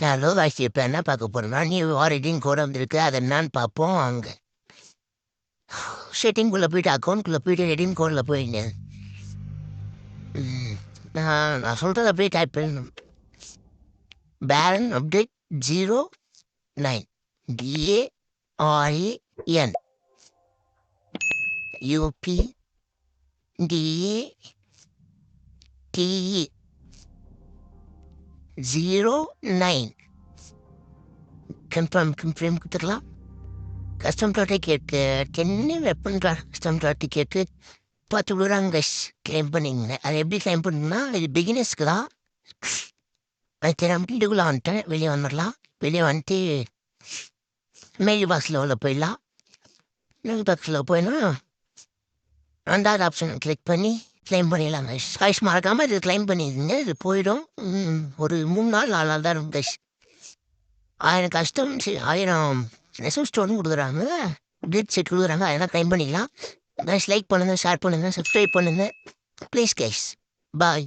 Hello காய்ச்சி, இப்போ என்ன பார்க்க போறோம்னா, நீ ரெடீம் கோட் வந்திருக்கு. அது என்னன்னு பார்ப்போம். அங்கே செட்டிங்குள்ளே போயிட்டு அக்கௌண்ட்குள்ளே போயிட்டு ரெடீம் கோடில் போயிங்க. நான் சொல்கிறத அப்படியே டைப் பண்ணணும். பேலன் அப்டேட் 09 DAREN UPDATE 09 கன்ஃபார்ம் கொடுத்துக்கலாம். Custom ticket 10 வெப்பன்டா. கஸ்டம் டிக்கெட்டு 10 விடுறாங்க. கிளைம் பண்ணிங்க. அது எப்படி கிளைம் பண்ணணும்னா, இது பிகினர்ஸ்க்கு தான். அது தெரியாமல் வீட்டுக்குள்ளே வந்துட்டேன். வெளியே வந்துடலாம். வெளியே வந்துட்டு மெயில் பாக்ஸில் உள்ள போயிடலாம். மெயில் பாக்ஸில் போயினா ரெண்டாவது ஆப்ஷன் கிளிக் பண்ணி கிளைம் பண்ணிடலாம் கைஸ். கைஸ் மறக்காமல் இது கிளைம் பண்ணிடுங்க. இது போயிடும். ஒரு 3 நாள் 4 நாள் தான் இருக்கும் கைஸ். 1000 கஸ்டம் 1000 ரெசூஸ் ஸ்டோன் கொடுக்குறாங்க. டேட் செட் கொடுக்குறாங்க. அதெல்லாம் கிளைம் பண்ணிக்கலாம் கைஸ். லைக் பண்ணுங்கள், ஷேர் பண்ணுங்கள், சப்ஸ்கிரைப் பண்ணுங்கள் ப்ளீஸ் கைஸ். பாய்.